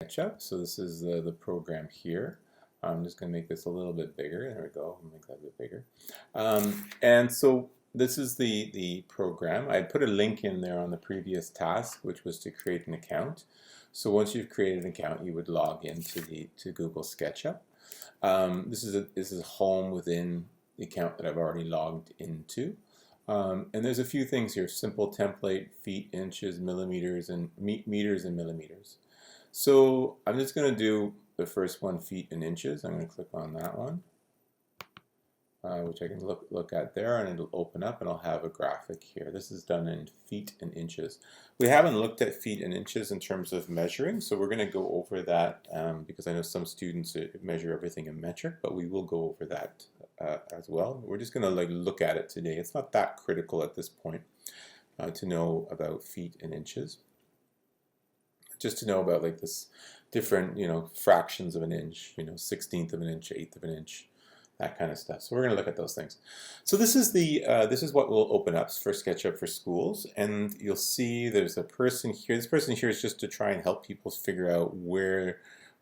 Sketchup. So this is the program here. I'm just going to make this a little bit bigger. There we go. I'll make that a bit bigger. And so this is the program. I put a link in there on the previous task, which was to create an account. So once you've created an account, you would log into to Google SketchUp. This is home within the account that I've already logged into. And there's a few things here: simple template, feet, inches, millimeters, and meters and millimeters. So I'm just going to do the first one, feet and inches. I'm going to click on that one, which I can look at there, and it'll open up, and I'll have a graphic here. This is done in feet and inches. We haven't looked at feet and inches in terms of measuring, so we're going to go over that because I know some students measure everything in metric, but we will go over that as well. We're just going to look at it today. It's not that critical at this point to know about feet and inches. Just to know about this different, fractions of an inch, 16th of an inch, 1/8 of an inch, that kind of stuff. So we're going to look at those things. So this is this is what will open up for SketchUp for schools, and you'll see there's a person here. This person here is just to try and help people figure out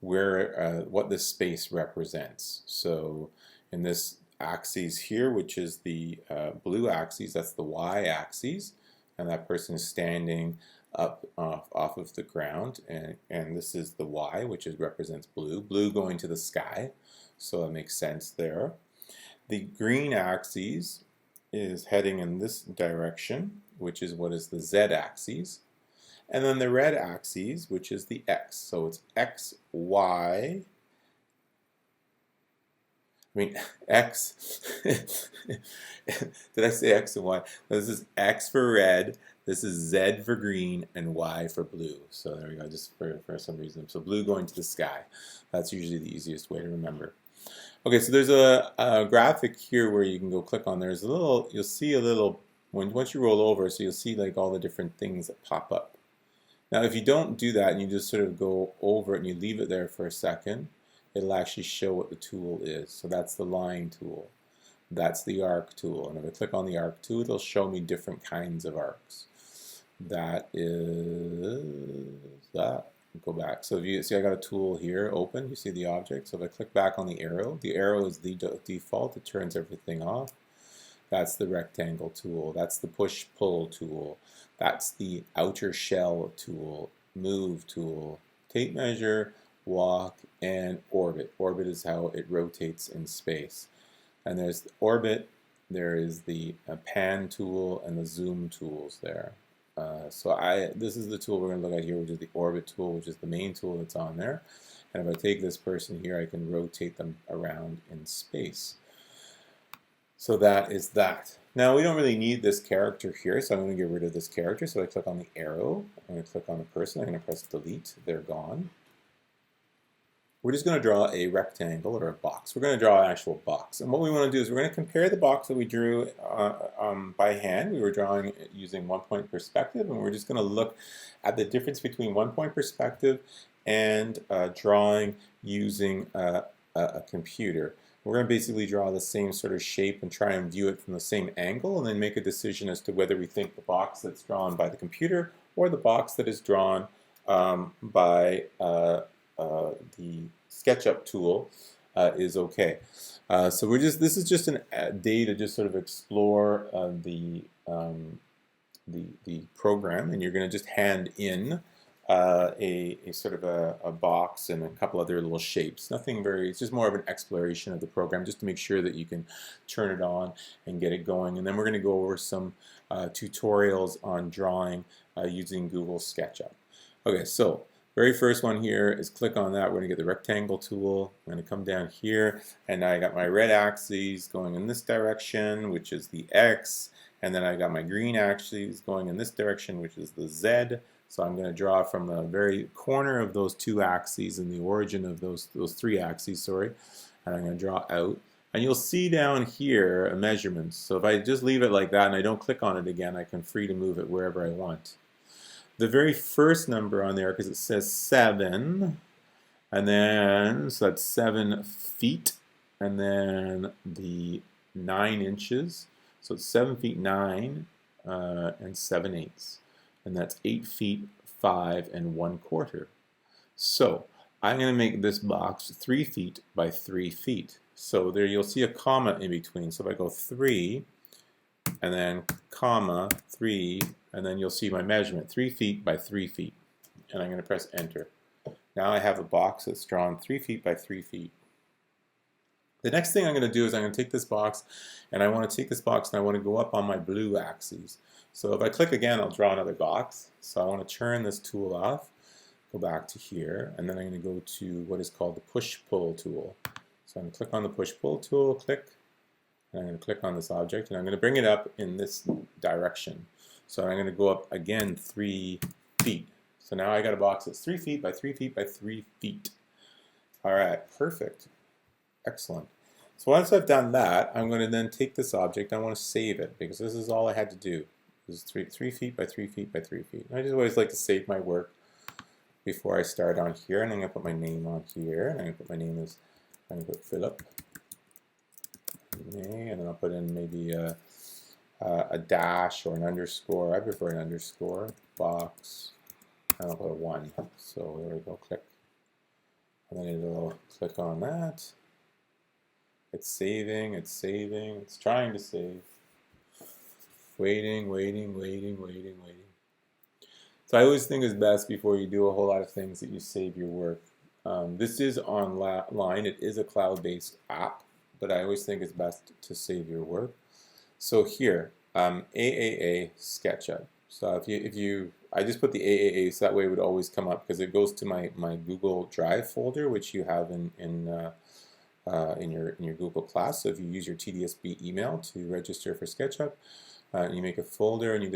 what this space represents. So in this axis here, which is the blue axis, that's the y-axis, and that person is standing up off of the ground, and this is the Y, which represents blue going to the sky, so that makes sense there. The green axis is heading in this direction, which is what is the Z axis, and then the red axis, which is the X, so it's X, Y, X, did I say X and Y? This is X for red, this is Z for green, and Y for blue. So there we go, just for some reason. So blue going to the sky. That's usually the easiest way to remember. Okay, so there's a graphic here where you can go click on. There's a little, you'll see a little, once you roll over, so you'll see all the different things that pop up. Now if you don't do that and you just sort of go over it and you leave it there for a second, it'll actually show what the tool is. So that's the line tool. That's the arc tool. And if I click on the arc tool, it'll show me different kinds of arcs. That is that. Go back. So if you see, I got a tool here open. You see the object. So if I click back on the arrow is the default. It turns everything off. That's the rectangle tool. That's the push-pull tool. That's the outer shell tool, move tool, tape measure, walk, and orbit. Orbit is how it rotates in space. And there's the orbit, there is the pan tool, and the zoom tools there. This is the tool we're going to look at here, which is the orbit tool, which is the main tool that's on there. And if I take this person here, I can rotate them around in space. So that is that. Now we don't really need this character here, so I'm going to get rid of this character. So I click on the arrow, I'm going to click on the person, I'm going to press delete, they're gone. We're just going to draw a rectangle or a box. We're going to draw an actual box. And what we want to do is we're going to compare the box that we drew by hand. We were drawing using one-point perspective, and we're just going to look at the difference between one-point perspective and drawing using a computer. We're going to basically draw the same sort of shape and try and view it from the same angle, and then make a decision as to whether we think the box that's drawn by the computer or the box that is drawn by the SketchUp tool is okay. So this is just a day to just sort of explore the program, and you're going to just hand in a sort of a box and a couple other little shapes. Nothing very, it's just more of an exploration of the program, just to make sure that you can turn it on and get it going. And then we're going to go over some tutorials on drawing using Google SketchUp. Okay, so very first one here is click on that. We're going to get the rectangle tool. I'm going to come down here, and I got my red axis going in this direction, which is the X, and then I got my green axis going in this direction, which is the Z. So I'm going to draw from the very corner of those two axes and the origin of those three axes, sorry, and I'm going to draw out. And you'll see down here a measurements. So if I just leave it like that and I don't click on it again, I can free to move it wherever I want. The very first number on there, because it says 7, and then, so that's 7 feet, and then the 9 inches, so it's 7 feet 9 and 7/8, and that's 8 feet 5 1/4. So I'm going to make this box 3 feet by 3 feet. So there you'll see a comma in between. So if I go 3, and then comma 3, and then you'll see my measurement, 3 feet by 3 feet. And I'm going to press enter. Now I have a box that's drawn 3 feet by 3 feet. The next thing I'm going to do is I'm going to take this box, and I want to take this box and I want to go up on my blue axes. So if I click again, I'll draw another box. So I want to turn this tool off, go back to here, and then I'm going to go to what is called the push-pull tool. So I'm going to click on the push-pull tool, click, and I'm going to click on this object, and I'm going to bring it up in this direction. So I'm going to go up again 3 feet. So now I got a box that's 3 feet by 3 feet by 3 feet. All right, perfect. Excellent. So once I've done that, I'm going to then take this object, I want to save it, because this is all I had to do. This is 3 feet by 3 feet by 3 feet. And I just always like to save my work before I start on here, and I'm going to put my name on here, and I'm going to put my name as, I'm going to put Philip, and then I'll put in maybe a dash or an underscore. I prefer an underscore, box, and I'll put a 1. So there we go, click. And then it'll click on that. It's saving, it's trying to save. Waiting. So I always think it's best before you do a whole lot of things that you save your work. This is online, it is a cloud-based app, but I always think it's best to save your work. So here, AAA Sketchup. So if you I just put the AAA so that way it would always come up because it goes to my Google Drive folder, which you have in your Google Class. So if you use your TDSB email to register for SketchUp, you make a folder and you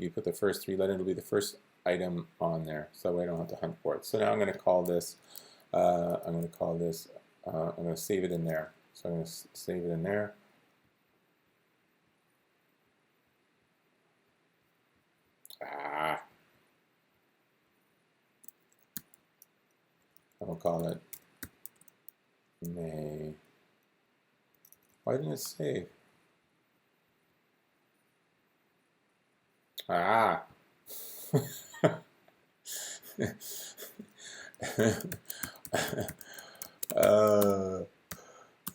put the first 3 letters. It'll be the first item on there, so that way I don't have to hunt for it. So now I'm going to call this. I'm going to save it in there. So I'm going to save it in there. I'm going to call it May. Why didn't it save?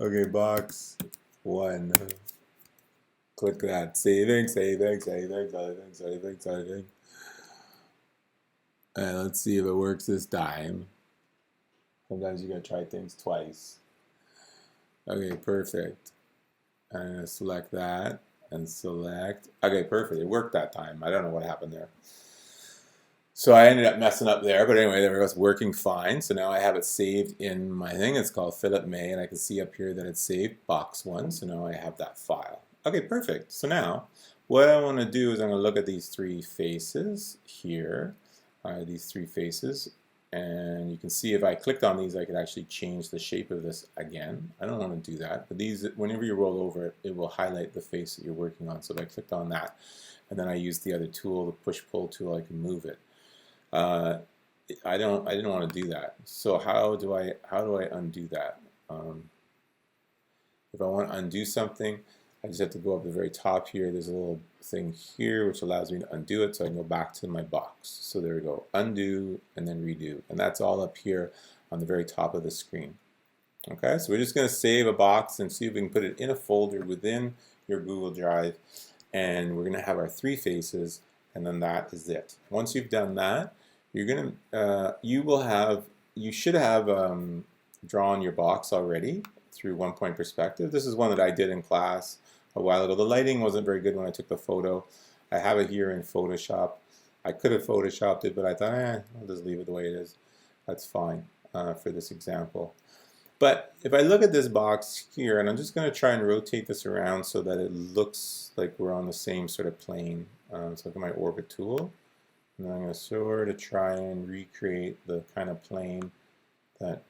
Okay, box 1. Click that. Saving. And let's see if it works this time. Sometimes you gotta try things twice. Okay, perfect. I'm gonna select that and select. Okay, perfect. It worked that time. I don't know what happened there. So I ended up messing up there, but anyway, there it was, working fine. So now I have it saved in my thing. It's called Philip May, and I can see up here that it's saved box 1. So now I have that file. Okay, perfect. So now what I want to do is I'm going to look at these 3 faces here. These 3 faces, and you can see if I clicked on these, I could actually change the shape of this again. I don't want to do that, but these, whenever you roll over it, it will highlight the face that you're working on. So if I clicked on that, and then I used the other tool, the push-pull tool, I can move it. I didn't want to do that. So how do I undo that? If I want to undo something, I just have to go up the very top here. There's a little thing here which allows me to undo it, so I can go back to my box. So there we go, undo and then redo, and that's all up here on the very top of the screen. Okay, so we're just going to save a box and see if we can put it in a folder within your Google Drive, and we're going to have our 3 faces, and then that is it. Once you've done that, you're going to you should have drawn your box already through 1-point perspective. This is one that I did in class a while ago. The lighting wasn't very good when I took the photo. I have it here in Photoshop. I could have Photoshopped it, but I thought, I'll just leave it the way it is. That's fine for this example. But if I look at this box here, and I'm just going to try and rotate this around so that it looks like we're on the same sort of plane. So look at my orbit tool, and then I'm going to sort of try and recreate the kind of plane that,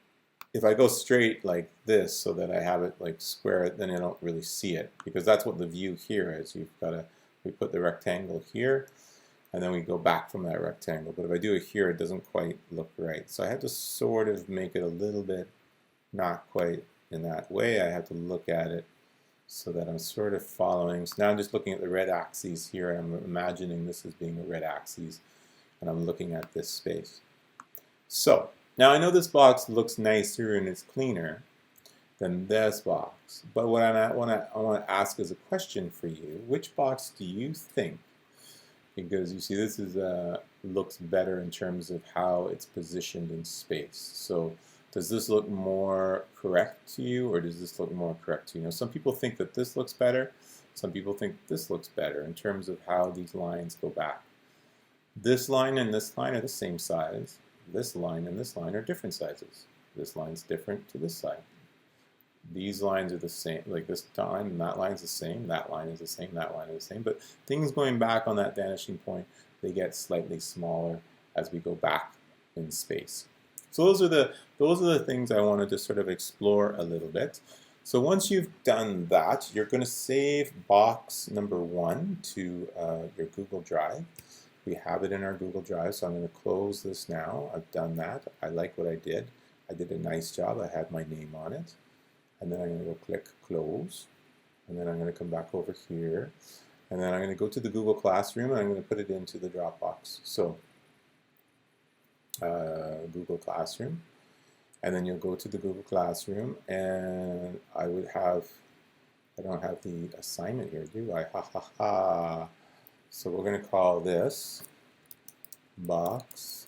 if I go straight like this so that I have it like square, then I don't really see it, because that's what the view here is. We put the rectangle here, and then we go back from that rectangle. But if I do it here, it doesn't quite look right. So I have to sort of make it a little bit not quite in that way. I have to look at it so that I'm sort of following. So now I'm just looking at the red axes here, and I'm imagining this as being a red axis, and I'm looking at this space. So Now I know this box looks nicer and it's cleaner than this box, but what I want to ask as a question for you, which box do you think, because you see this is looks better in terms of how it's positioned in space. So does this look more correct to you, or does this look more correct to you? Now, some people think that this looks better. Some people think this looks better in terms of how these lines go back. This line and this line are the same size. This line and this line are different sizes. This line's different to this side. These lines are the same, like this line and that line is the same, that line is the same, that line is the same, but things going back on that vanishing point, they get slightly smaller as we go back in space. So those are the things I wanted to sort of explore a little bit. So once you've done that, you're going to save box number 1 to your Google Drive. We have it in our Google Drive, so I'm going to close this now. I've done that. I like what I did. I did a nice job. I had my name on it. And then I'm going to go click close, and then I'm going to come back over here, and then I'm going to go to the Google Classroom, and I'm going to put it into the Dropbox. So Google Classroom, and then you'll go to the Google Classroom, and I don't have the assignment here, do I? Ha ha ha. So we're going to call this box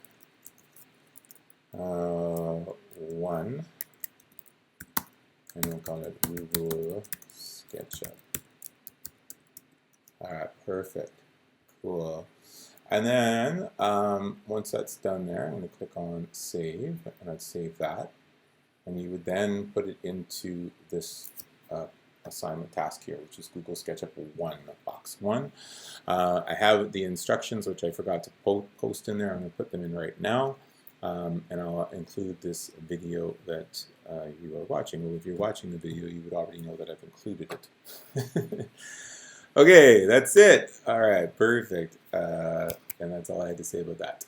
1. And we'll call it Google Sketchup. All right, perfect, cool. And then once that's done there, I'm going to click on Save, and I'd save that. And you would then put it into this assignment task here, which is Google Sketchup 1, box 1. I have the instructions, which I forgot to post in there. I'm going to put them in right now. And I'll include this video that you are watching. Well, if you're watching the video, you would already know that I've included it. Okay, that's it. All right, perfect. And that's all I had to say about that.